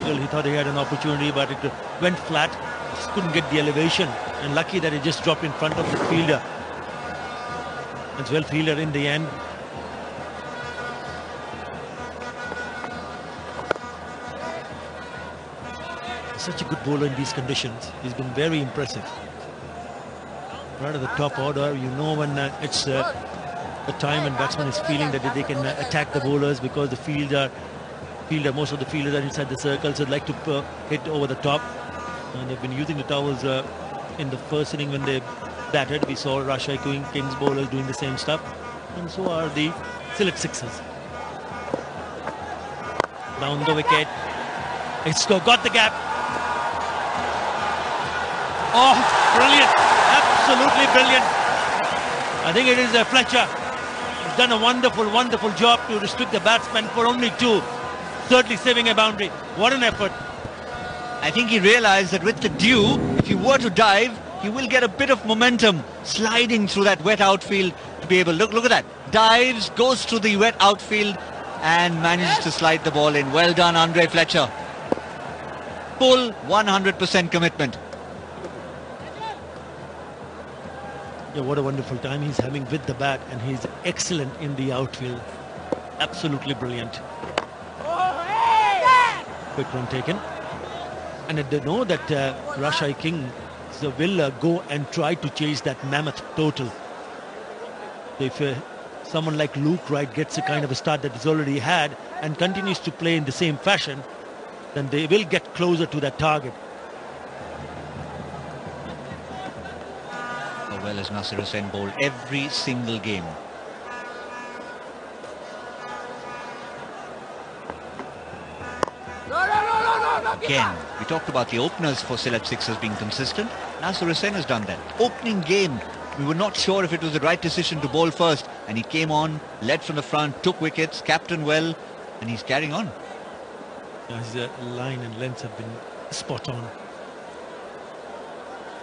Well, he thought he had an opportunity, but it went flat. Just couldn't get the elevation, and lucky that it just dropped in front of the fielder. It's well fielded in the end. Such a good bowler in these conditions. He's been very impressive. Right at the top order, you know when it's a time when batsman is feeling that they can attack the bowlers, because the most of the fielders are inside the circle, so they'd like to hit over the top. And they've been using the towels in the first inning when they batted. We saw A.H.M Kings bowlers doing the same stuff, and so are the select sixers. Down the wicket, it's got the gap. Oh, brilliant! Absolutely brilliant. I think it is Fletcher. He's done a wonderful job to restrict the batsman for only two, certainly saving a boundary. What an effort. I think he realized that with the dew, if you were to dive, he will get a bit of momentum sliding through that wet outfield to be able... Look at that. Dives, goes through the wet outfield and manages to slide the ball in. Well done, Andre Fletcher. Full 100% commitment. Yeah, what a wonderful time he's having with the bat, and he's excellent in the outfield. Absolutely brilliant. Quick run taken. And they know that A.H.M Kings will go and try to chase that mammoth total. If someone like Luke Wright gets a kind of a start that he's already had and continues to play in the same fashion, then they will get closer to that target. How well has Nasir Hussain bowled every single game. Again, we talked about the openers for select sixers being consistent. Nasir Hussain has done that. Opening game, we were not sure if it was the right decision to bowl first, and he came on, led from the front, took wickets, captained well, and he's carrying on. His line and lengths have been spot on.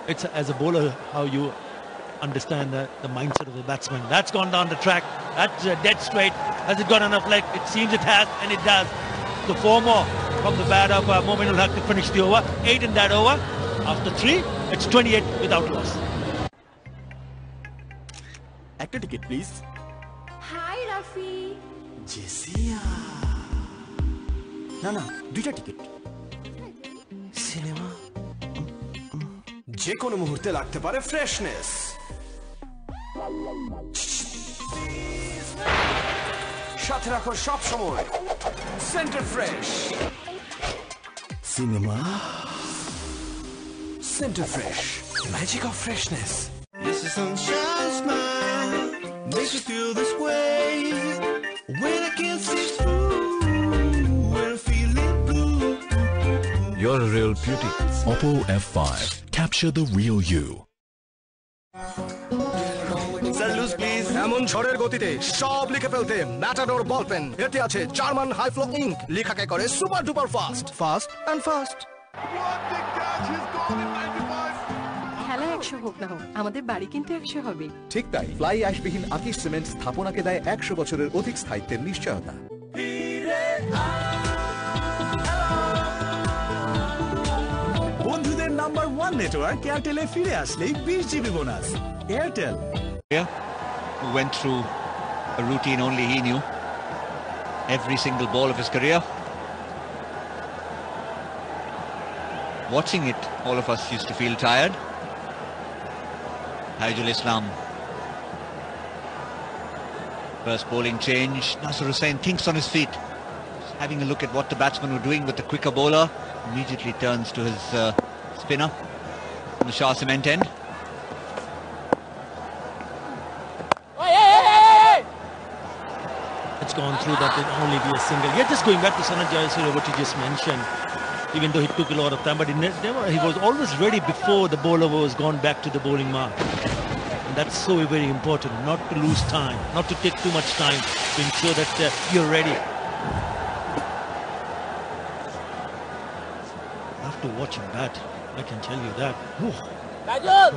It's as a bowler how you understand the mindset of the batsman. That's gone down the track. That's dead straight. Has it got enough leg? It seems it has, and it does. So 4 more from the bat of Mominul Haq to finish the over. 8 in that over. After 3, it's 28 without loss. Actor ticket, please. Hi, Rafi. Jessia. No, 2টা ticket. Cinema. যে কোনো মুহূর্তে লাগতে পারে freshness. সাথে রাখো সব সময় Center fresh. Cinema. Centre Fresh, magic of freshness. Yes, the sunshine smile makes me feel this way. When I can't see through, when I'm feeling blue. You're a real beauty. Oppo F5. Capture the real you. Sir loose please. এমন ঝড়ের গতিতে সব লিখে ফেলতে matador ball pen. এতে আছে German high flow ink, লেখাকে করে super duper fast and fast. খেলা 100 হোক না হোক, আমাদের বাড়ি কিন্তু 100 হবে। ঠিক তাই, ফ্লাই অ্যাশবিহীন আকিশ সিমেন্ট স্থাপনাকে দেয় 100 বছরের অধিক স্থায়িত্বের নিশ্চয়তা। বন্ধুদের নাম্বার 1 নেটওয়ার্ক এয়ারটেলে ফিরে আসলেই 20 GB bonus. Airtel. Who went through a routine only he knew. Every single ball of his career. Watching it, all of us used to feel tired. Haijul Islam. First bowling change. Nasir Hussain thinks on his feet. Having a look at what the batsmen were doing with the quicker bowler. Immediately turns to his spinner on the Shah cement end. It's gone through, that will only be a single. Yeah, just going back to Sanat Jayasuriya, what you just mentioned, even though he took a lot of time, but he was always ready before the bowler was gone back to the bowling mark. And that's so very important, not to lose time, not to take too much time to ensure that you're ready. I have to watch him bat, I can tell you that. Ooh,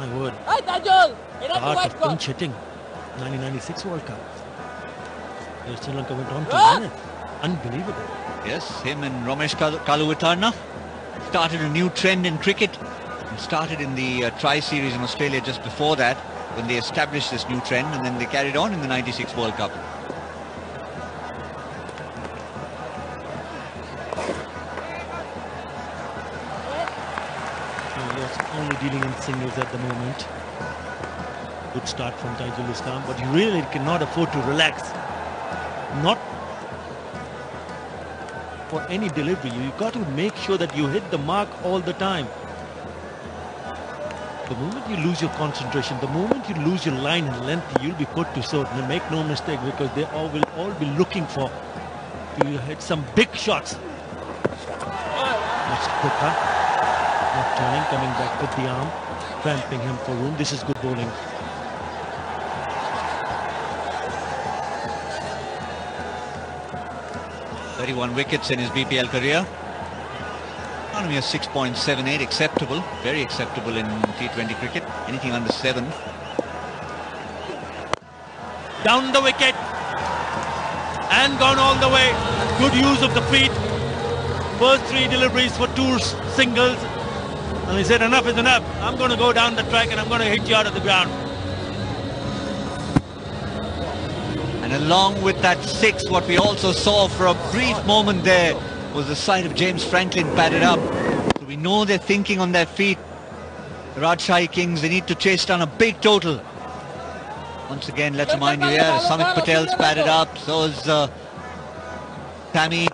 my word. The art of pinch hitting, 1996 World Cup. Sri Lanka went on to win it. Unbelievable. Yes, him and Ramesh Kaluwitarna started a new trend in cricket. It started in the Tri-Series in Australia just before that, when they established this new trend, and then they carried on in the '96 World Cup. Only dealing in singles at the moment. Good start from Taijul Islam, but you really cannot afford to relax. Not for any delivery. You got to make sure that you hit the mark all the time. The moment you lose your concentration, the moment you lose your line and length, you'll be put to sort. Now make no mistake, because they will all be looking for you hit some big shots. That's Kota. Not turning, coming back with the arm, cramping him for room. This is good bowling. "31 wickets in his BPL career. Economy of 6.78, acceptable, very acceptable in T20 cricket. Anything under 7. Down the wicket and gone all the way. Good use of the feet. First 3 deliveries for 2 singles. And he said, enough is enough. I'm going to go down the track and I'm going to hit you out of the ground. And along with that 6, what we also saw for a brief moment there was the sight of James Franklin padded up. So we know they're thinking on their feet. The Rajshahi Kings, they need to chase down a big total. Once again, let's remind you here, Samit Patel's padded up. So is Tammy.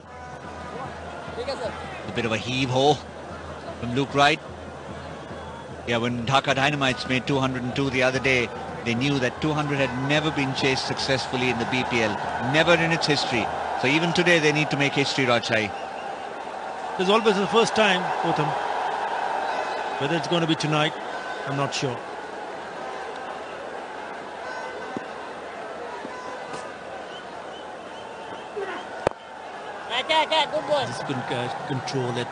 A bit of a heave-ho from Luke Wright. Yeah, when Dhaka Dynamites made 202 the other day, they knew that 200 had never been chased successfully in the BPL. Never in its history. So even today they need to make history, Rajshahi. There's always the first time, Autumn. Whether it's going to be tonight, I'm not sure. Just couldn't control it.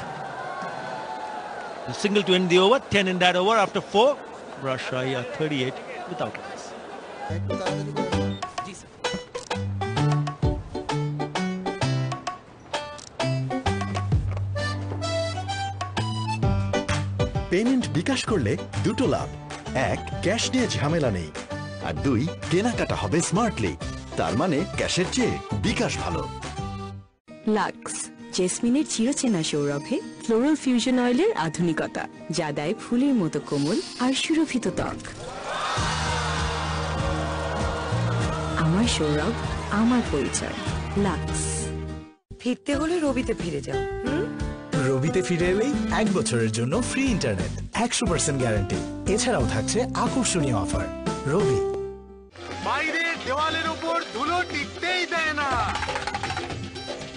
A single to end the over, 10 in that over after 4. Rajshahi are 38 without runs. Payment বিকাশ করলে দুটো লাভ। 1, cash নিয়ে ঝামেলা নেই, আর 2, কেনাকাটা হবে smartly. তার মানে ক্যাশের চেয়ে বিকাশ ভালো। লাক্স জেসমিনের চিরচেনা সৌরভে ফ্লোরাল ফিউশন অয়েলের আধুনিকতা, যা দেয় ফুলের মতো কোমল আর সুরভিত ত্বক। আমার সৌরভ, আমার পরিচয়, লাক্স। ফিরতে হলে রবিতে ফিরে যাও। রবিতে ফিরে এলেই 1 বছরের জন্য ফ্রি ইন্টারনেট, 100% গ্যারান্টি। এছাড়াও থাকছে আকর্ষণীয় অফার। রবি। বাইরে দেওয়ালের উপর ধুলো টিকতেই দেয় না।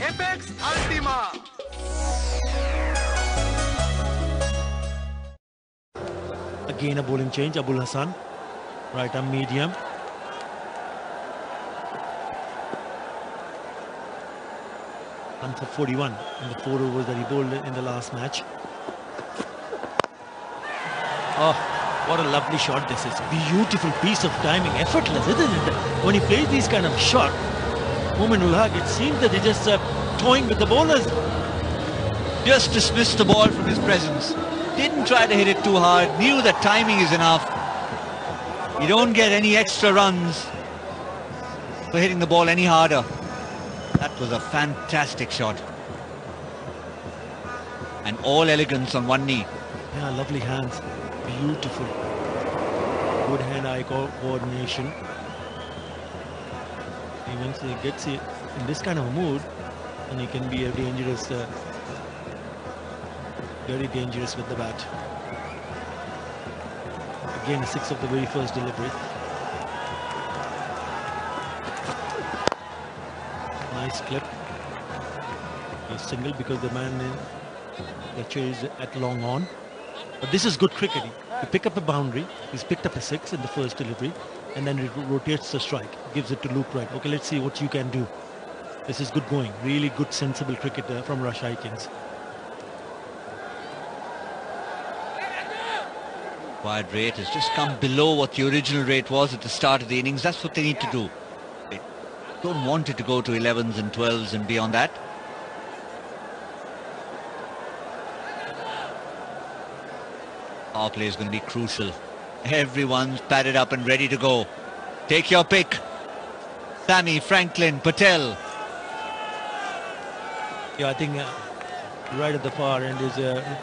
Apex আল্টিমা। Again a bowling change, Abul Hassan. Right arm medium. And for 41 in the 4 overs that he bowled in the last match. Oh, what a lovely shot this is. Beautiful piece of timing, effortless, isn't it? When he plays these kind of shots, Momin ul Haq, it seems that he's just toying with the bowlers. Just dismissed the ball from his presence. Didn't try to hit it too hard. Knew that timing is enough. You don't get any extra runs for hitting the ball any harder. That was a fantastic shot. And all elegance on one knee. Yeah, lovely hands. Beautiful. Good hand-eye coordination. Once he gets it in this kind of a mood, and he can be a dangerous, very dangerous with the bat. Again, a 6 of the very first delivery. Nice clip. He's single because the man the chase at long on. But this is good cricketing. You pick up a boundary. He's picked up a 6 in the first delivery, and then it rotates the strike, gives it to Luke Wright. Okay, let's see what you can do. This is good going. Really good, sensible cricket from Rajshahi Kings. Wide rate has just come below what the original rate was at the start of the innings. That's what they need to do. They don't want it to go to 11s and 12s and beyond that. Power play is going to be crucial. Everyone's padded up and ready to go. Take your pick. Sammy, Franklin, Patel. Yeah, I think right at the far end is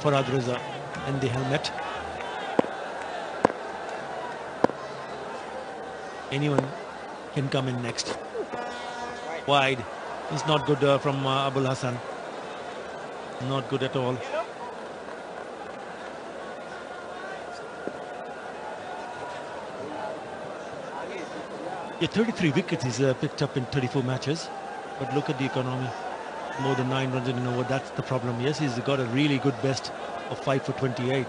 Farhad Raza in the helmet. Anyone can come in next. Wide. It's not good from Abul Hassan. Not good at all. Yeah, 33 wickets he's picked up in 34 matches. But look at the economy. More than 9 runs in an over. That's the problem. Yes, he's got a really good best of 5 for 28.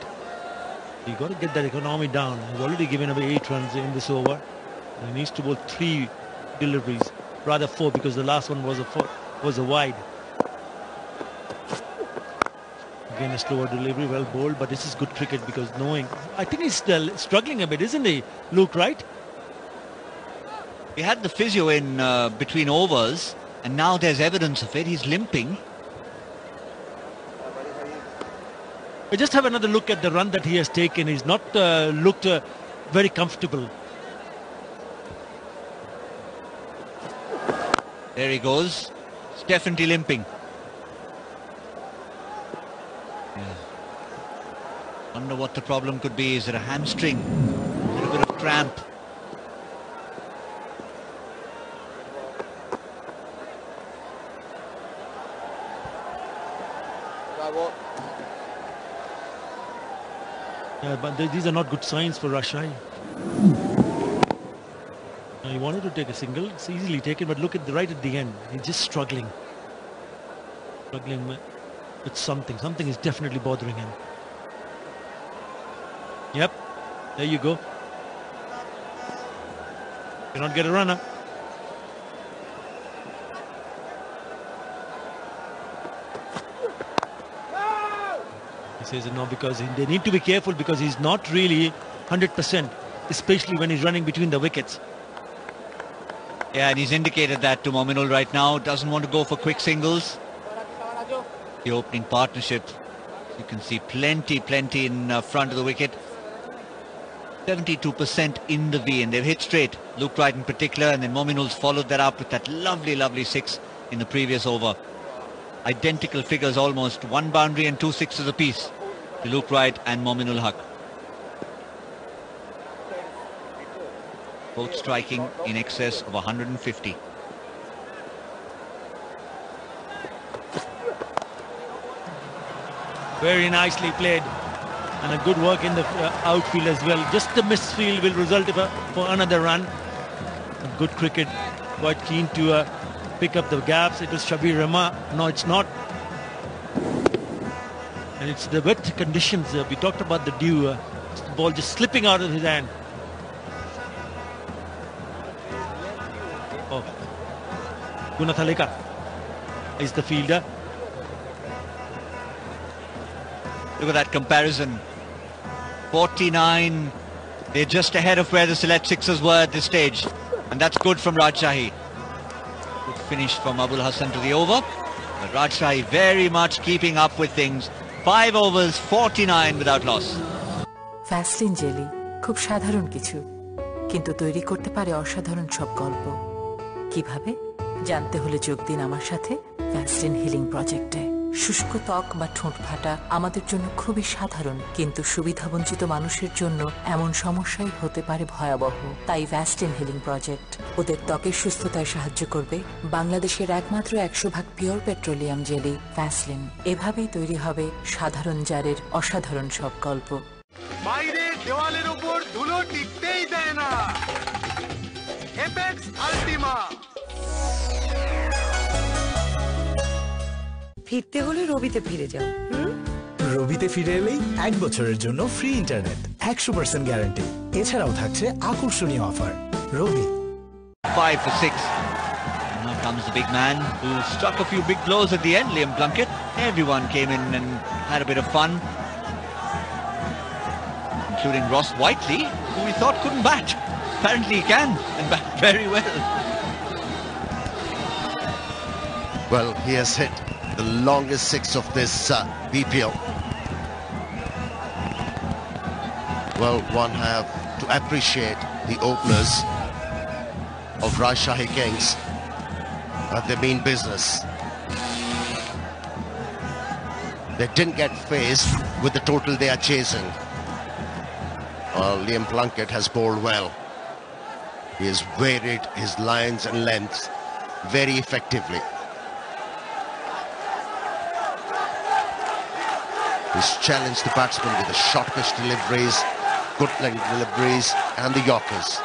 You've got to get that economy down. He's already given away 8 runs in this over. He needs to bowl 3 deliveries, rather 4, because the last one was a wide. Again, a slower delivery, well bowled, but this is good cricket because knowing... I think he's still struggling a bit, isn't he, Luke, right? He had the physio in between overs, and now there's evidence of it. He's limping. We just have another look at the run that he has taken. He's not looked very comfortable. There he goes. He's definitely limping. Yeah. Wonder what the problem could be. Is it a hamstring? A little bit of cramp? Yeah, but these are not good signs for Rajshahi. He wanted to take a single. It's easily taken, but look at right at the end. He's just struggling. Struggling with something. Something is definitely bothering him. Yep. There you go. Cannot get a runner. He says no, because they need to be careful because he's not really 100%, especially when he's running between the wickets. Yeah, and he's indicated that to Mominul right now. Doesn't want to go for quick singles. The opening partnership, you can see plenty in front of the wicket. 72% in the V, and they've hit straight. Luke Wright in particular, and then Mominul's followed that up with that lovely 6 in the previous over. Identical figures almost, 1 boundary and 2 sixes apiece to Luke Wright and Mominul Haq. Both striking in excess of 150. Very nicely played, and a good work in the outfield as well. Just the misfield will result for another run. Good cricket, quite keen to pick up the gaps. It was Shabir Rahman. No, it's not. And it's the wet conditions. We talked about the dew. The ball just slipping out of his hand. Oh, Gunathaleka is the fielder. Look at that comparison. 49. They're just ahead of where the select sixers were at this stage. And that's good from Rajshahi. Good finish from Abul Hassan to the over. But Rajshahi very much keeping up with things. 5 overs, 49 without loss. Vaseline jelly খুব সাধারণ কিছু, কিন্তু তৈরি করতে পারে অসাধারণ সব গল্প। কিভাবে জানতে হলে যোগ দিন আমার সাথে ভ্যাসলিন হিলিং প্রজেক্টে। শুষ্ক ত্বক বা ঠোঁট ফাটা আমাদের জন্য খুবই সাধারণ, কিন্তু সুবিধাবঞ্চিত মানুষের জন্য এমন সমস্যাই হতে পারে ভয়াবহ। তাই ভ্যাসলিন হিলিং প্রজেক্ট ওদের ত্বকের সুস্থতায় সাহায্য করবে। বাংলাদেশের একমাত্র 100% পিওর পেট্রোলিয়াম জেলি ভ্যাসলিন। এভাবেই তৈরি হবে সাধারণ জারের অসাধারণ সব গল্প। বাইরে দেওয়ালের উপর ধুলো টিকতেই দেয় না। এপেক্স আল্টিমা। ফিরতে হলে রবিতে ফিরে যাও। রবিতে ফিরে এলেই 1 বছরের জন্য ফ্রি ইন্টারনেট, 100% গ্যারান্টি। এছাড়াও থাকছে আকর্ষণীয় offer. Robi 5 for 6. Now comes the big man who struck a few big blows at the end, Liam Plunkett. Everyone came in and had a bit of fun, including Ross Whiteley, who we thought couldn't bat. Apparently he can, and bat very well. Well, he has hit the longest 6 of this BPL. Well, one have to appreciate the openers of Rajshahi Kings. They mean business. They didn't get faced with the total they are chasing. Liam Plunkett has bowled well. He has varied his lines and lengths very effectively. He's challenged the batsman with the short pitch deliveries, good length deliveries and the Yorkers.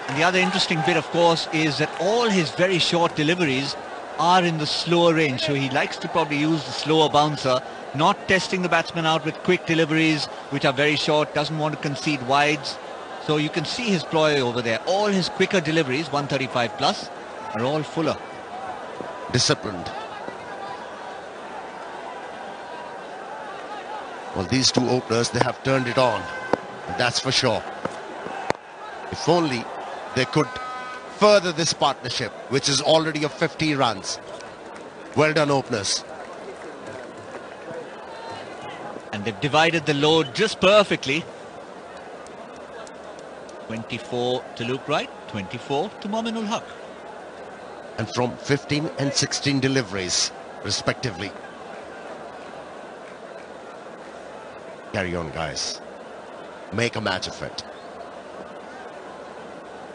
And the other interesting bit, of course, is that all his very short deliveries are in the slower range. So he likes to probably use the slower bouncer, not testing the batsman out with quick deliveries, which are very short, doesn't want to concede wides. So you can see his ploy over there. All his quicker deliveries, 135 plus, are all fuller. Disciplined. Well, these two openers, they have turned it on. That's for sure. If only they could further this partnership, which is already of 50 runs. Well done, openers. And they've divided the load just perfectly. 24 to Luke Wright, 24 to Mominul Haq. And from 15 and 16 deliveries, respectively. Carry on, guys. Make a match of it.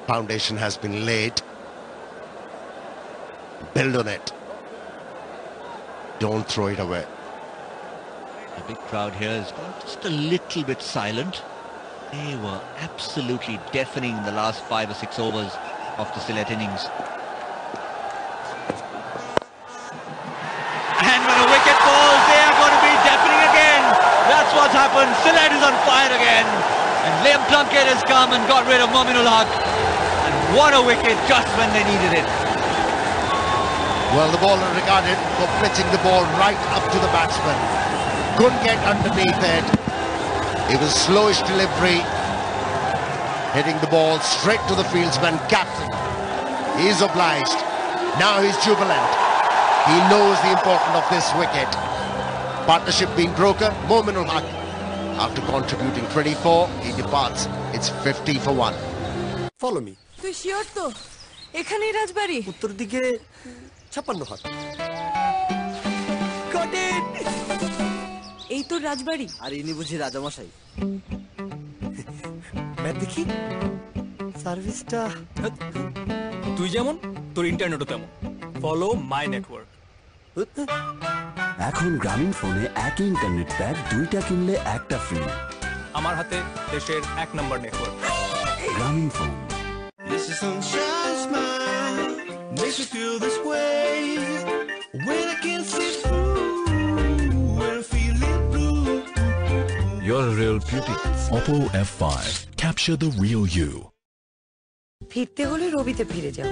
Foundation has been laid. Build on it. Don't throw it away. The big crowd here has gone just a little bit silent. They were absolutely deafening in the last 5 or 6 overs of the Sylhet innings. And when a wicket falls, they are going to be deafening again. That's what's happened. Sylhet is on fire again. And Liam Plunkett has come and got rid of Mominul Haq. And what a wicket just when they needed it. Well, the bowler regarded for pitching the ball right up to the batsman. Couldn't get underneath it. It was slowish delivery. Hitting the ball straight to the fieldsman captain. He's obliged. Now he's jubilant. He knows the importance of this wicket. Partnership being broken. Mominul Haq, after contributing 24, he departs. It's 50 for 1. Follow me. তুই sure তো এখানেই রাজবাড়ি উত্তর দিকে 56 হাত cotton এই তো রাজবাড়ি আর ইনি বুঝি রাজামশাই ম্যাপ দেখি সার্ভিসটা তুই যেমন তোর ইন্টারনেটও তেমন ফলো মাই নেটওয়ার্ক এখন গ্রামীণ ফোনে একই ইন্টারনেট প্যাক 2টা কিনলে একটা ফ্রি আমার হাতে দেশের 1 number network Grameen phone This is sunshine smile makes me feel this way when I can't see through when I'm feeling blue. You're a real beauty. Oppo F5. Capture the real you. ফিরতে হলে রবিতে ফিরে যাও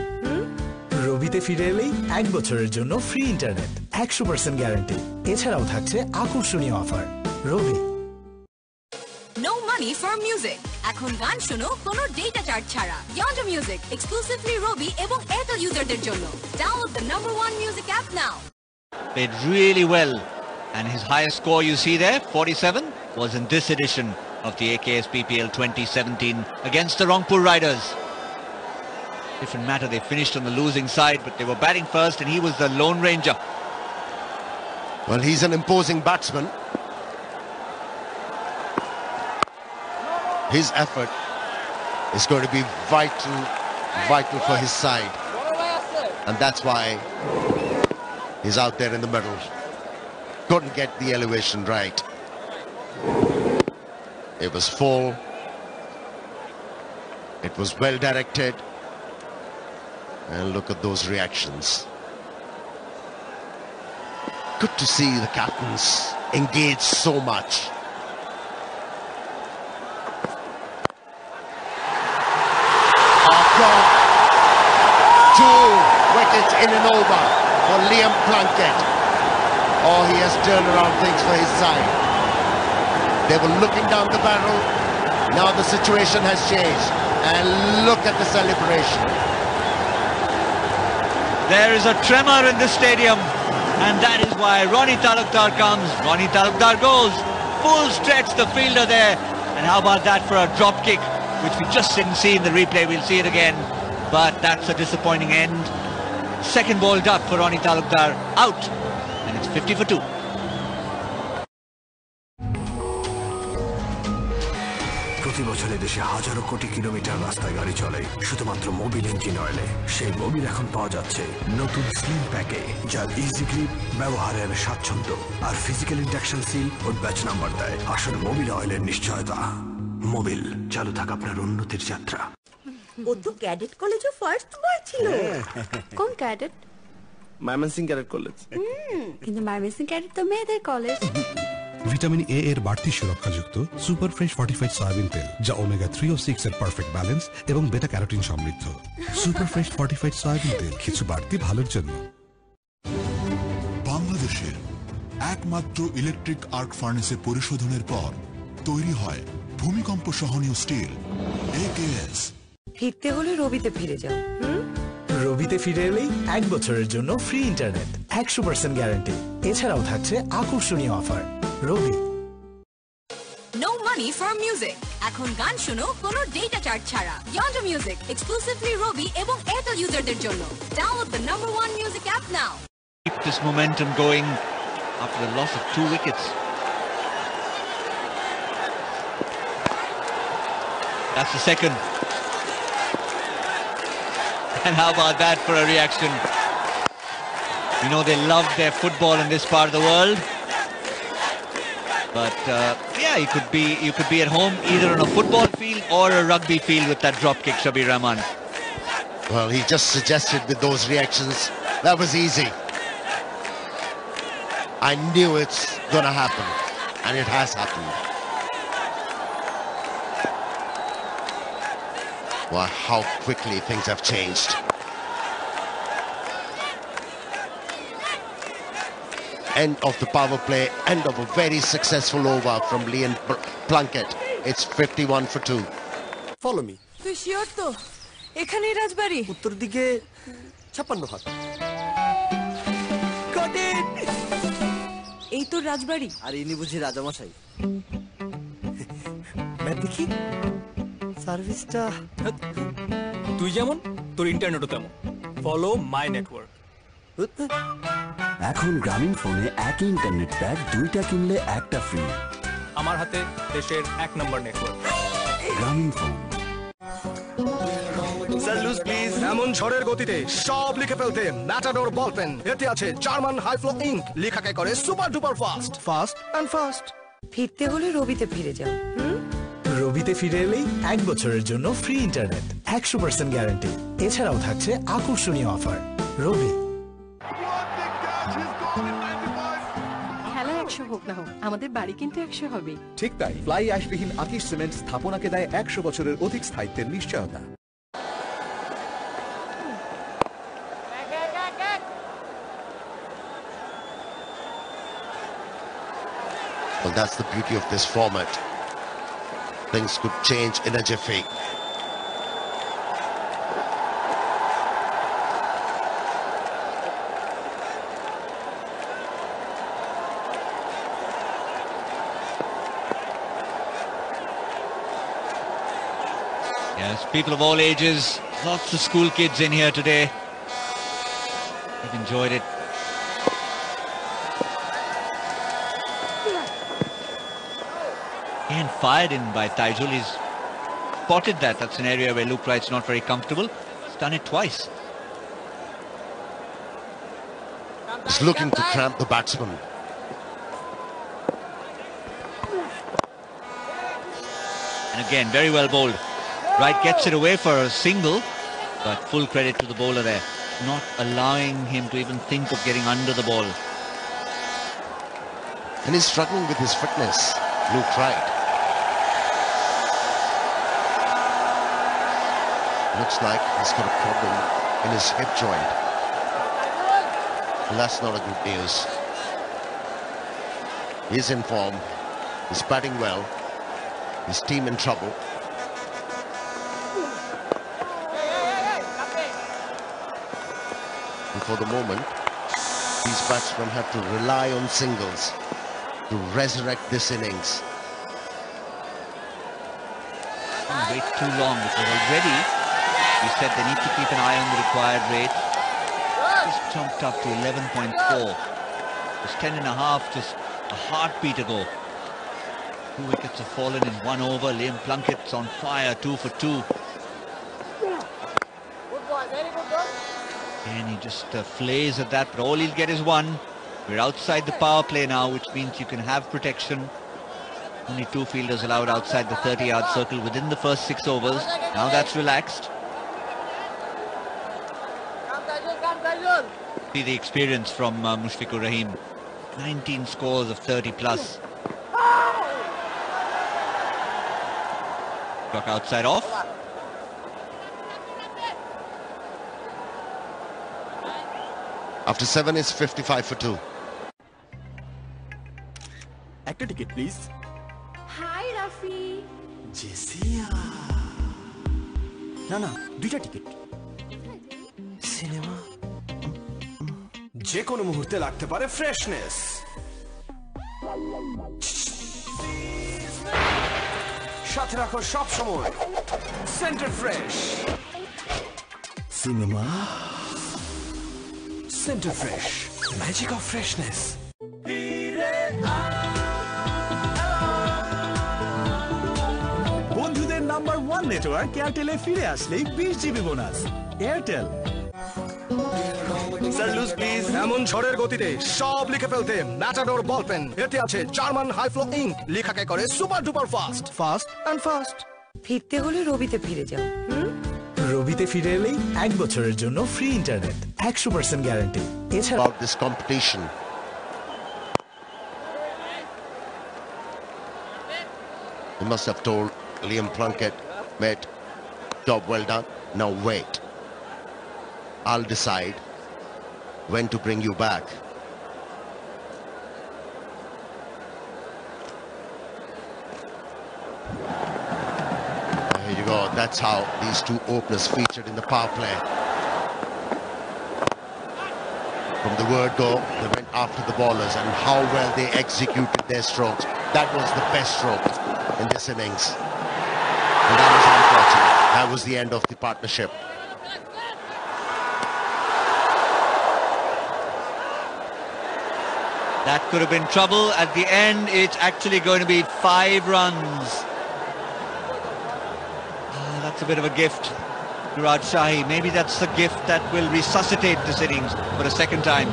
রবিতে ফিরে এলেই 1 বছরের জন্য free internet 100% guarantee এছাড়াও থাকছে আকর্ষণীয় offer Robi No money for music. এখন গান শোনো কোনো ডেটা চার্জ ছাড়া। Yonder Music exclusively Robi এবং Airtel userদের জন্য। Download the #1 music app now. Played really well, and his highest score you see there, 47, was in this edition of the AKS BPL 2017 against the Rangpur Riders. Different matter, they finished on the losing side, but they were batting first and he was the Lone Ranger. Well, he's an imposing batsman. His effort is going to be vital for his side. And that's why he's out there in the middle. Couldn't get the elevation right. It was full. It was well directed. And look at those reactions. Good to see the captains engage so much. Two wickets in and over for Liam Plunkett. Oh, he has turned around things for his side. They were looking down the barrel. Now the situation has changed. And look at the celebration. There is a tremor in the stadium. And that is why Ronnie Talukdar comes. Ronnie Talukdar goes. Full stretch, the fielder there. And how about that for a drop kick, which we just didn't see in the replay. We'll see it again, but that's a disappointing end. Second ball duck for Ronnie Talukdar, out, and it's 50 for 2. প্রতি বছর দেশে হাজারো কোটি kilometre রাস্তায় গাড়ি চলে শুধুমাত্র Mobil engine অয়েলে। সেই মোবিল এখন পাওয়া যাচ্ছে নতুন স্লিম প্যাকে, যার ইজি গ্রিপ, ব্যবহারের স্বাচ্ছন্দ্য আর ফিজিক্যাল ইন্ডাকশন সিল ও ব্যাচ নাম্বার দেয় আসলে মোবিল অয়েলের নিশ্চয়তা। মোবিল, চালু থাক আপনার উন্নতির যাত্রা। ও তো ক্যাডেট কলেজে ফার্স্ট বয় ছিল। কোন ক্যাডেট? Mymensingh cadet college. কিন্তু ময়মনসিং ক্যাডেট তো মেয়েদের কলেজ। ভিটামিন এ এর বাড়তি সুরক্ষাযুক্ত সুপার ফ্রেশ ফর্টিফাইড সয়াবিন তেল, যা ওমেগা 3 ও 6 এর পারফেক্ট ব্যালেন্স এবং বেটা ক্যারোটিন সমৃদ্ধ। সুপার ফ্রেশ ফর্টিফাইড সয়াবিন তেল, কিছু বাড়তি ভালোর জন্য। বাংলাদেশের একমাত্র ইলেকট্রিক আর্ক ফার্নেসে পরিশোধনের পর তৈরি হয় ভূমিকম্প সহনীয় স্টিল AKS। ফিরতে হলে রবিতে ফিরে যাও। রবিতে ফিরে এলেই 1 বছরের জন্য ফ্রি ইন্টারনেট, 100% গ্যারান্টি। এছাড়াও থাকছে আকর্ষণীয় offer. Robi. No money for music. এখন গান শোনো কোনো ডেটা চার্জ ছাড়া। Yonder Music, exclusively Robi এবং Airtel userদের জন্য। Download the #1 music app now. Keep this momentum going after the loss of 2 wickets. That's the second. And how about that for a reaction? You know they love their football in this part of the world. But yeah, you could be at home either on a football field or a rugby field with that drop kick, Shabir Rahman. Well, he just suggested with those reactions, that was easy. I knew it's gonna happen, and it has happened. Wow, how quickly things have changed. End of the power play, end of a very successful over from Liam Plunkett. It's 51 for 2. Follow me. তুই sure তো এখানেই রাজবাড়ি? উত্তর দিকে 56 হাত। এই তো রাজবাড়ি। আর ইনি বুঝি রাজামশাই। দেখি সার্ভিসটা। তুই যেমন তোর ইন্টারনেটও তেমন। Follow my network. এখন গ্রামীণ ফোনে একই ইন্টারনেট প্যাক 2টা কিনলে একটা ফ্রি। আমার হাতে দেশের 1 number network. Grameen phone. Sir loose please. এমন ঝড়ের গতিতে সব লিখে ফেলতে ম্যাটাডোর বল পেন। এতে আছে জার্মান হাই ফ্লো ইঙ্ক, লেখাকে করে super duper fast. Fast and fast. ফিরতে হলে রবিতে ফিরে যাও। রবিতে ফিরে এলেই 1 বছরের জন্য ফ্রি ইন্টারনেট, 100% গ্যারান্টি। এছাড়াও থাকছে আকর্ষণীয় অফার। রবি। খেলা 100 হোক না হোক, আমাদের বাড়ি কিন্তু 100 হবে। ঠিক তাই, ফ্লাই অ্যাশবিহীন আকিশ সিমেন্ট স্থাপনাকে দেয় 100 বছরের অধিক স্থায়িত্বের নিশ্চয়তা। Well, that's the beauty of this format. Things could change in a jiffy. Yes, people of all ages, lots of school kids in here today. They've enjoyed it. And fired in by Taijul. He's spotted that. That's an area where Luke Wright's not very comfortable. He's done it twice. He's looking to cramp the batsman. And again, very well bowled. Wright gets it away for a single, but full credit to the bowler there, not allowing him to even think of getting under the ball. And he's struggling with his fitness, Luke Wright. Looks like he's got a problem in his hip joint. Well, that's not a good news. He's in form, he's batting well, his team in trouble. And for the moment, these batsmen have to rely on singles to resurrect this innings. Don't wait too long because already we said they need to keep an eye on the required rate. Just jumped up to 11.4. It's 10.5, just a heartbeat ago. 2 wickets have fallen in 1 over. Liam Plunkett's on fire, 2 for 2. And he just flays at that, but all he'll get is 1. We're outside the power play now, which means you can have protection. Only 2 fielders allowed outside the 30-yard circle within the first 6 overs. Now that's relaxed. See the experience from Mushfiqur Rahim. 19 scores of 30 plus. Clock outside off. After 7 is 55 for 2. একটা ticket please. High Rafi. জেসিয়া। না না, 2টা ticket. Cinema যে কোনো মুহূর্তে লাগতে পারে freshness. সাথে রাখো সব সময় Center Fresh. Cinema Center Fresh, magic of freshness. বন্ধুদের নাম্বার 1 নেটওয়ার্ক এয়ারটেলে ফিরে আসলেই 20 GB bonus. Airtel. Sir loose please. এমন ঝড়ের গতিতে সব লিখে ফেলতে ম্যাটাডোর বল পেন। এতে আছে জার্মান হাই ফ্লো ইঙ্ক, লেখাকে করে super duper fast. Fast and fast. ফিরতে হলে রবিতে ফিরে যাও। রবিতে ফিরে এলেই 1 বছরের জন্য ফ্রি ইন্টারনেট, 100% গ্যারান্টি। এছাড়া About this competition. He must have told Liam Plunkett, mate, job well done. Now wait. I'll decide when to bring you back. There you go. That's how these 2 openers featured in the power play. From the word go, they went after the bowlers, and how well they executed their strokes. That was the best stroke in this innings. And that was unfortunate. That was the end of the partnership. That could have been trouble. At the end, it's actually going to be 5 runs. That's a bit of a gift to Rajshahi. Maybe that's the gift that will resuscitate this innings for a second time.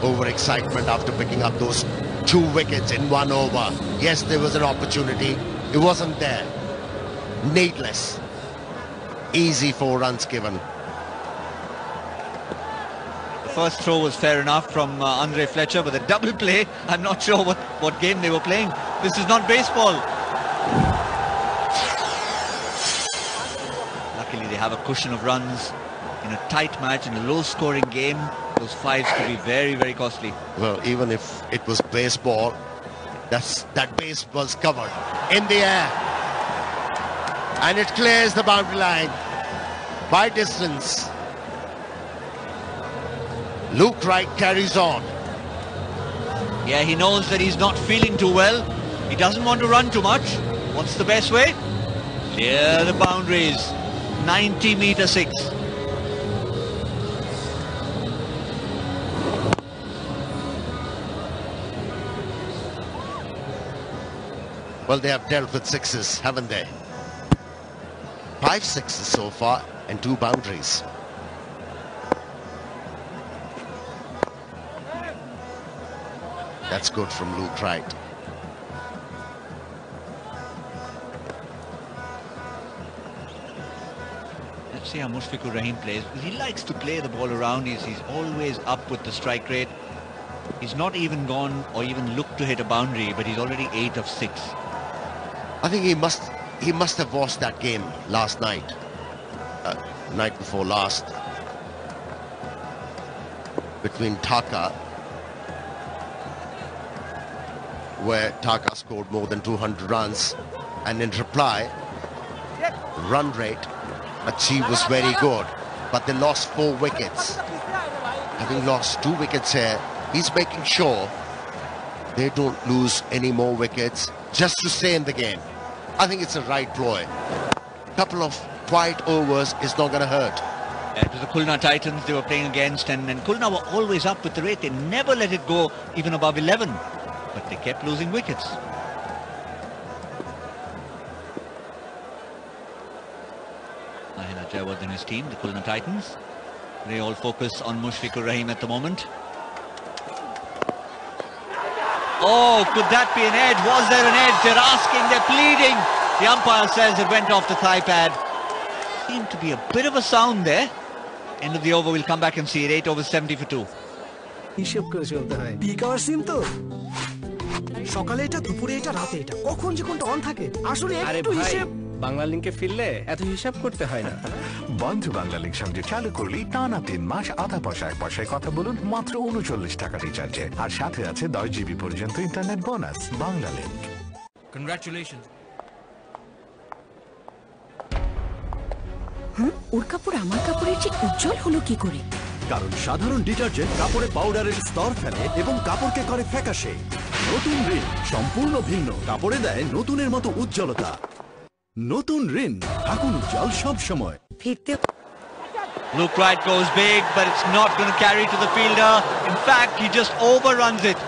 Overexcitement after picking up those 2 wickets in 1 over. Yes, there was an opportunity. It wasn't there. Needless. Easy 4 runs given. The first throw was fair enough from Andre Fletcher, but the double play, I'm not sure what game they were playing. This is not baseball. Luckily, they have a cushion of runs in a tight match, in a low-scoring game. Those 5s could be very, very costly. Well, even if it was baseball, that base was covered in the air. And it clears the boundary line by distance. Luke Wright carries on. Yeah, he knows that he's not feeling too well. He doesn't want to run too much. What's the best way? Clear the boundaries. 90-meter 6. Well, they have dealt with 6s, haven't they? 5 6s so far and 2 boundaries. That's good from Luke Wright. Let's see how Mushfiqur Rahim plays. He likes to play the ball around. He's always up with the strike rate. He's not even gone or even looked to hit a boundary, but he's already 8 of 6. I think he must have watched that game last night. Night before last. Between Dhaka, where Dhaka scored more than 200 runs, and in reply, run rate achieved was very good, but they lost 4 wickets. Having lost 2 wickets here, he's making sure they don't lose any more wickets just to stay in the game. I think it's a right ploy. Couple of quiet overs is not going to hurt. It was the Khulna Titans they were playing against, and Khulna were always up with the rate. They never let it go even above 11, but they kept losing wickets. Mahela Jawad and his team, the Khulna Titans, they all focus on Mushfiqur Rahim at the moment. Oh, could that be an edge? Was there an edge? They're asking, they're pleading. The umpire says it went off the thigh pad. Seemed to be a bit of a sound there. End of the over, we'll come back and see it. 8 overs, 70 for 2. হিসাব করে চলতে হয় peak hour সিম তো সকালে এটা দুপুরে এটা রাতে এটা কখন যে কোনটা অন থাকে আসলে একটু হিসাব বাংলা লিংকে ফিরলে এত হিসাব করতে হয় না বন্ধু বাংলা লিংক সঙ্গে চালু করলে টানা 3 মাস আধা পয়সায় পয়সায় কথা বলুন মাত্র 39 টাকা রিচার্জে আর সাথে আছে 10 জিবি পর্যন্ত internet bonus Banglalink congratulations ওর কাপড় আমার কাপড়ের চেয়ে উজ্জ্বল হলো কি করে কারণ সাধারণ ডিটারজেন্ট কাপড়ে পাউডারের স্তর ফেলে এবং কাপড়কে করে ফ্যাকাশে নতুন রিন সম্পূর্ণ ভিন্ন কাপড়ে দেয় নতুনের মতো উজ্জ্বলতা নতুন রিন থাকুন উজ্জ্বল সব সময় ফিরতে Luke Wright goes big, but it's not going to carry to the fielder. In fact, he just overruns it.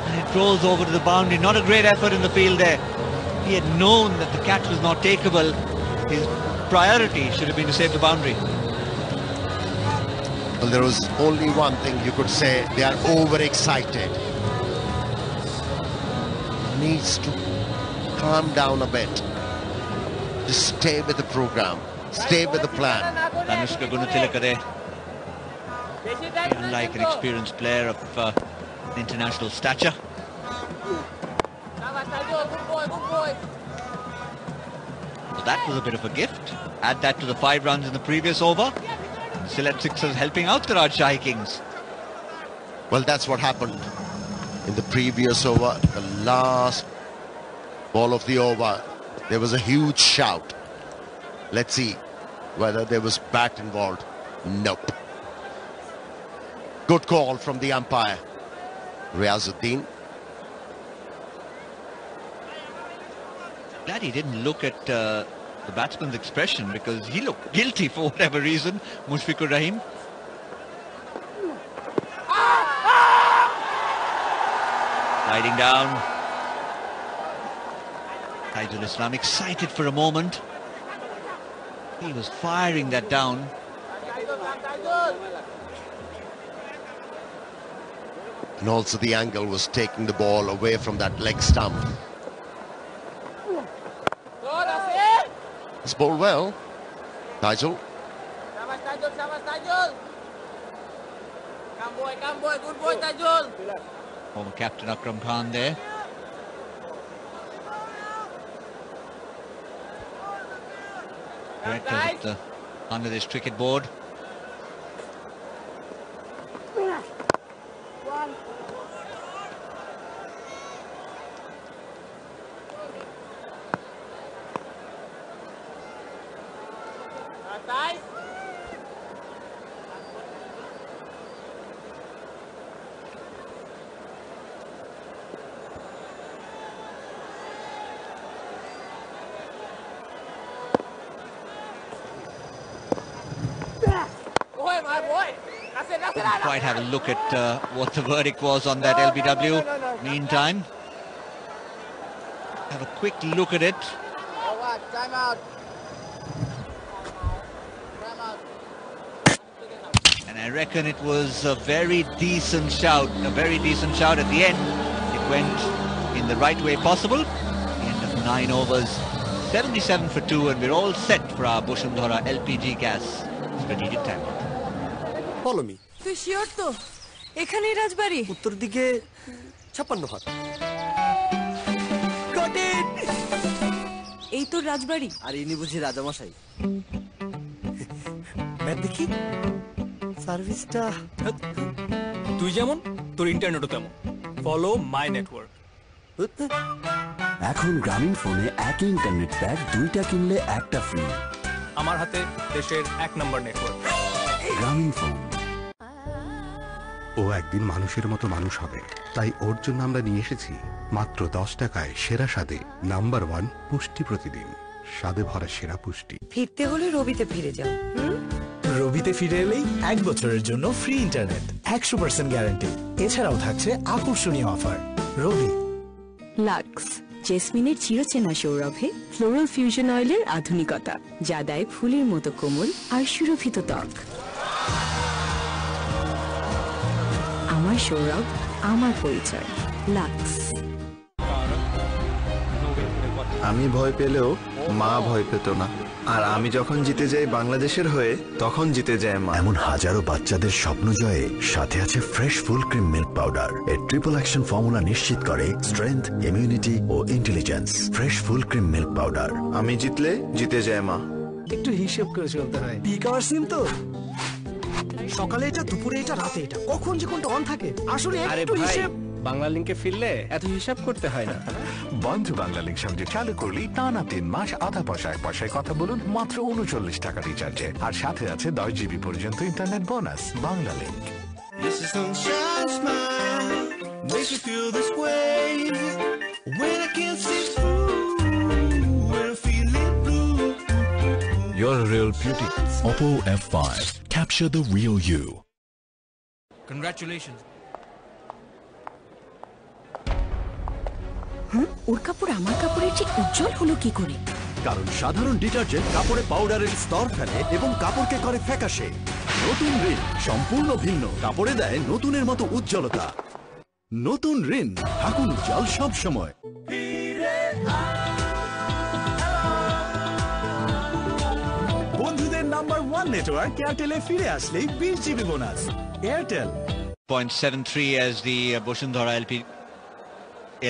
And it rolls over to the boundary. Not a great effort in the field there. He had known that the catch was not takeable. His priority should have been to save the boundary. Well, there was only one thing you could say. They are overexcited. Needs to calm down a bit. Just stay with the program. Stay with the plan. Tanushka Gunatilakade, like an experienced player of international stature. So that was a bit of a gift. Add that to the 5 runs in the previous over. Still at sixers helping out the Rajshahi Kings. Well, that's what happened in the previous over. The last ball of the over, there was a huge shout. Let's see whether there was bat involved. Nope. Good call from the umpire, Riazuddin. Glad he didn't look at the batsman's expression because he looked guilty for whatever reason, Mushfiqur Rahim. Sliding down. Taijul Islam excited for a moment. He was firing that down. And also the angle was taking the ball away from that leg stump. It's bowled well. Taijul. Former captain Akram Khan there. Directors of the Bangladesh Cricket Board. Didn't quite have a look at what the verdict was on that LBW. Meantime, have a quick look at it. And I reckon it was a very decent shout. At the end. It went in the right way possible. End of 9 overs, 77 for 2, and we're all set for our Bushundhara LPG gas strategic time. Follow me. তুই sure তো এখানেই রাজবাড়ি উত্তর দিকে 56 হাত এই তো রাজবাড়ি আর ইনি বুঝি রাজামশাই ম্যাপ দেখি সার্ভিসটা তুই যেমন তোর ইন্টারনেটও তেমন ফলো মাই নেটওয়ার্ক এখন গ্রামীণ ফোনে একই ইন্টারনেট প্যাক 2টা কিনলে একটা ফ্রি আমার হাতে দেশের 1 নম্বর নেটওয়ার্ক গ্রামীণ ফোন ও একদিন মানুষের মতো মানুষ হবে তাই ওর জন্য আমরা নিয়ে এসেছি মাত্র 10 টাকায় সেরা স্বাদে নাম্বার 1 পুষ্টি প্রতিদিন, স্বাদে ভরা সেরা পুষ্টি। ফিরতে হলে রবিতে ফিরে যাও। রবিতে ফিরে এলেই 1 বছরের জন্য ফ্রি ইন্টারনেট, 100% গ্যারান্টি। এছাড়াও থাকছে আকর্ষণীয় অফার। রবি। লাক্স জেসমিনের চিরচেনা সৌরভে ফ্লোরাল ফিউশন অয়েলের আধুনিকতা, যা দেয় ফুলের মতো কোমল আর সুরভিত ত্বক। আমার সৌরভ, আমার পরিচয়। লাক্স। আমি ভয় পেলেও মা ভয় পেত না, আর আমি যখন জিতে যাই বাংলাদেশের হয়ে, তখন জিতে যায় মা। এমন হাজারো বাচ্চাদের স্বপ্ন জয়ে সাথে আছে fresh full cream milk powder. এর ট্রিপল অ্যাকশন ফর্মুলা নিশ্চিত করে স্ট্রেংথ, ইমিউনিটি ও intelligence. Fresh full cream milk powder. আমি জিতলে জিতে যায় মা। একটু হিসেব করে চলতে হয়। পিক আওয়ার সিম তো, সকালে এটা, দুপুরে এটা, রাতে এটা, কখন যে কোনটা অন থাকে আসলে একটু হিসেব। বাংলা লিংকে ফিরলে এত হিসাব করতে হয় না। বন্ধু বাংলা লিংক সঙ্গে চালু করলেই টানা 3 মাস আধা পয়সা 1 পয়সায় কথা বলুন মাত্র 39 টাকা রিচার্জে, আর সাথে আছে 10 জিবি পর্যন্ত internet bonus. Bangla link. Yes, the sunshine smile makes me feel this way. When I can't see through, when I'm feeling blue. You're a real beauty. Oppo F5. Capture the real you. Congratulations. ওর কাপড় আমার কাপড়ের চেয়ে উজ্জ্বল হলো কি করে? কারণ সাধারণ detergent কাপড়ে পাউডারের স্তর ফেলে এবং কাপড়কে করে ফ্যাকাশে। নতুন রিন সম্পূর্ণ ভিন্ন, কাপড়ে দেয় নতুনের মতো উজ্জ্বলতা। নতুন রিন, থাকুন উজ্জ্বল সব সময়। বন্ধুদের নাম্বার 1 নেটওয়ার্ক এয়ারটেলে ফিরে আসলেই 20 GB bonus. Airtel. 0.73 as the Boshundhara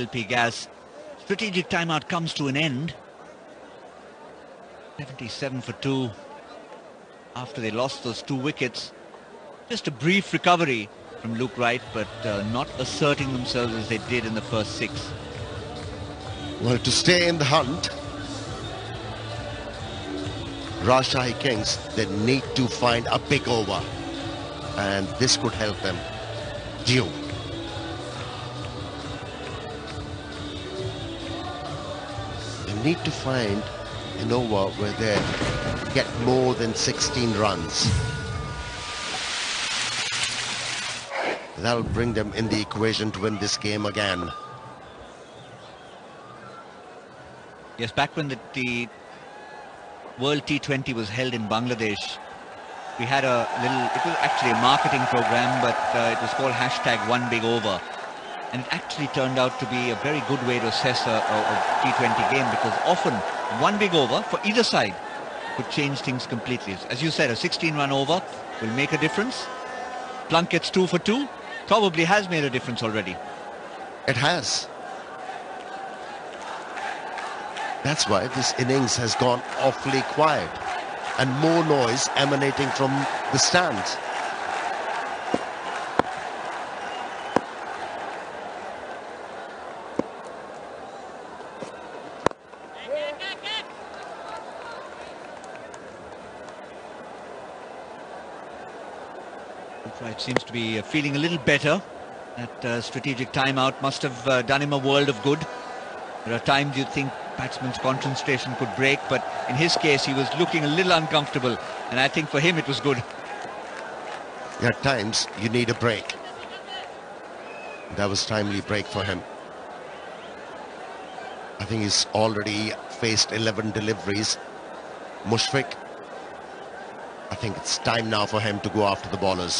LP gas strategic timeout comes to an end. 77 for 2 after they lost those 2 wickets. Just a brief recovery from Luke Wright, but not asserting themselves as they did in the first 6. Well, to stay in the hunt, Rajshahi Kings, they need to find a big over, and this could help them. Dew. They need to find an over where they get more than 16 runs. That'll bring them in the equation to win this game again. Yes, back when the World T20 was held in Bangladesh, we had a little, it was actually a marketing program, but it was called #OneBigOver. And it actually turned out to be a very good way to assess a T20 game, because often one big over for either side could change things completely. As you said, a 16-run over will make a difference. Plunkett's 2 for 2 probably has made a difference already. It has. That's why this innings has gone awfully quiet and more noise emanating from the stands. It seems to be feeling a little better. That strategic timeout must have done him a world of good. There are times you think batsman's concentration could break, but in his case he was looking a little uncomfortable, and I think for him it was good. At times you need a break. That was timely break for him. I think he's already faced 11 deliveries. Mushfiq, I think it's time now for him to go after the bowlers.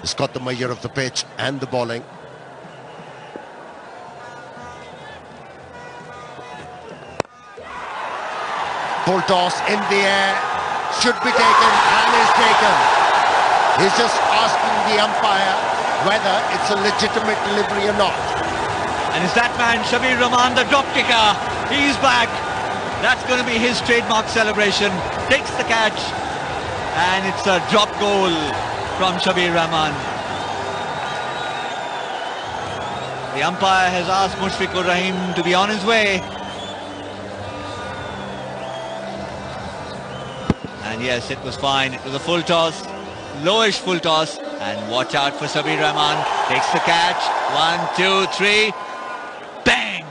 He's got the measure of the pitch and the bowling. Full toss in the air, should be taken and is taken. He's just asking the umpire whether it's a legitimate delivery or not. And is that man Shabir Rahman, the drop kicker? He's back. That's going to be his trademark celebration. Takes the catch, and it's a drop goal from Shabir Rahman. The umpire has asked Mushfiqur Rahim to be on his way. And yes, it was fine. It was a full toss, lowish full toss, and watch out for Shabir Rahman. Takes the catch. 1, 2, 3. Bang!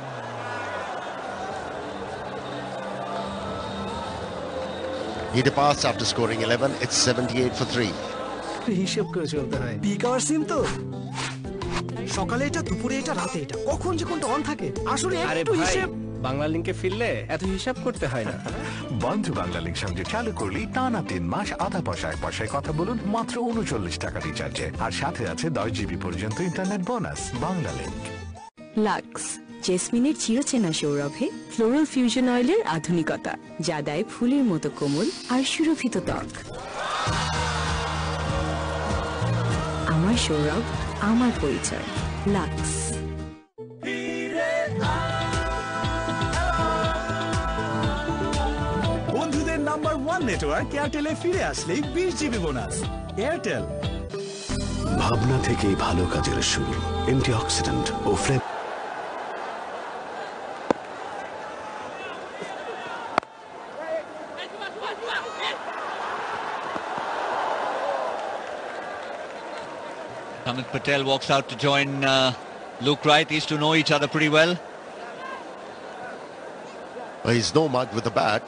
He departs after scoring 11. It's 78 for 3. হিসেব করে চলতে হয় peak hour সিম তো সকালে এটা দুপুরে এটা রাতে এটা কখন যে কোনটা অন থাকে আসলে আরে একটু ভাই হিসেব বাংলা লিংকে ফিরলে এত হিসাব করতে হয় না বন্ধু বাংলা লিংক সঙ্গে চালু করলি টানা 3 মাস আধা পয়সায় কথা বলুন মাত্র 39 টাকা রিচার্জে আর সাথে আছে 10 জিবি পর্যন্ত internet bonus Banglalink Lux জেসমিনের চিরচেনা সৌরভে ফ্লোরাল ফিউশন অয়েলের আধুনিকতা যা দেয় ফুলের মতো কোমল আর সুরভিত ত্বক। আমার সৌরভ, আমার পরিচয়, লাক্স। বন্ধুদের নাম্বার 1 নেটওয়ার্ক এয়ারটেলে ফিরে আসলেই 20 জিবি বোনাস। এয়ারটেল। ভাবনা থেকেই ভালো কাজের শুরু। Antioxidant O ফ্লেভ Amit Patel walks out to join Luke Wright. These two know each other pretty well. Well, he's no mug with the bat.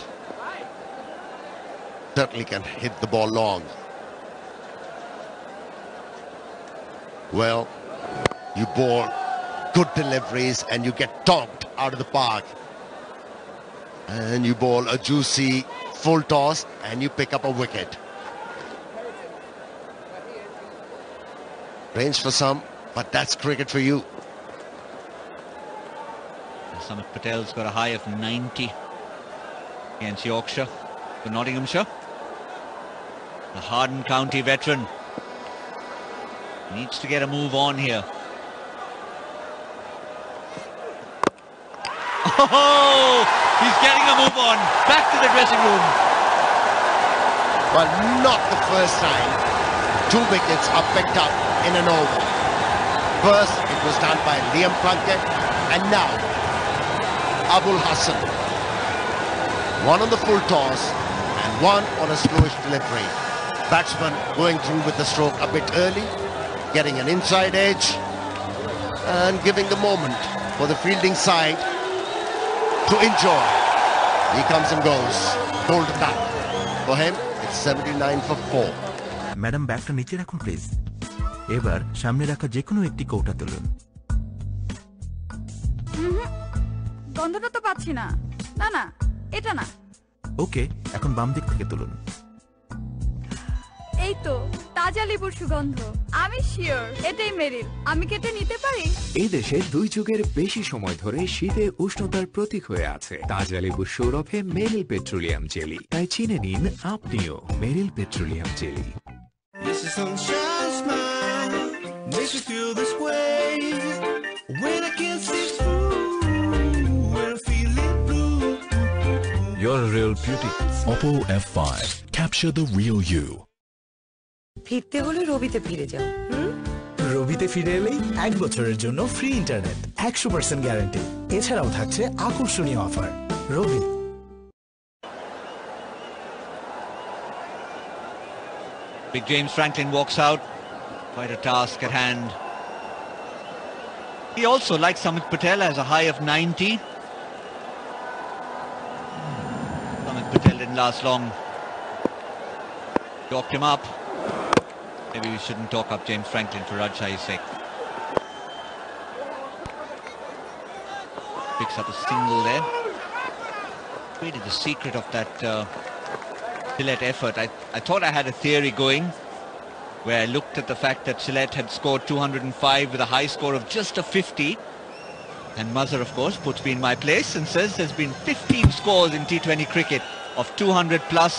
Certainly can hit the ball long. Well, you bowl good deliveries and you get tonked out of the park. And you bowl a juicy full toss and you pick up a wicket. Range for some, but that's cricket for you. Amit Patel's got a high of 90 against Yorkshire for Nottinghamshire. The Harden County veteran needs to get a move on here. Oh, he's getting a move on. Back to the dressing room. Well, not the first time 2 wickets are picked up in an over. First, it was done by Liam Plunkett, and now Abul Hassan. One on the full toss and one on a slowish delivery. Batsman going through with the stroke a bit early, getting an inside edge and giving the moment for the fielding side to enjoy. He comes and goes. Gold cup. For him, it's 79 for 4. Madam ব্যাগটা নিচে রাখুন please. এবার সামনে রাখা যে কোনো একটি কৌটা তুলুন। গন্ধটা তো পাচ্ছি না। না না, এটা না। ওকে, এখন বাম দিক থেকে তুলুন। এই তো তাজা লেবুর সুগন্ধ। আমি শিওর এটাই মেরিল। আমি কেটে নিতে পারি? এই দেশে 2 যুগের বেশি সময় ধরে শীতে উষ্ণতার প্রতীক হয়ে আছে তাজা লেবুর সৌরভে মেরিল পেট্রোলিয়াম জেলি। তাই চিনে নিন আপনিও Meril petroleum jelly. This is sunshine smile, makes me feel this way. When I can't see through, when I'm feeling blue. You're a real beauty. Oppo F5. Capture the real you. ফিরতে হলে রবিতে ফিরে যাও। রবিতে ফিরে এলেই 1 বছরের জন্য ফ্রি ইন্টারনেট, 100% গ্যারান্টি। এছাড়াও থাকছে আকর্ষণীয় offer. Rabi. Big James Franklin walks out. Quite a task at hand. He also, like Amit Patel, has a high of 90. Amit Patel didn't last long. Talked him up. Maybe we shouldn't talk up James Franklin for Rajshahi's sake. Picks up a single there. Really the secret of that Gillette effort. I thought I had a theory going where I looked at the fact that Gillette had scored 205 with a high score of just a 50. And Mazhar, of course, puts me in my place and says there's been 15 scores in T20 cricket of 200 plus.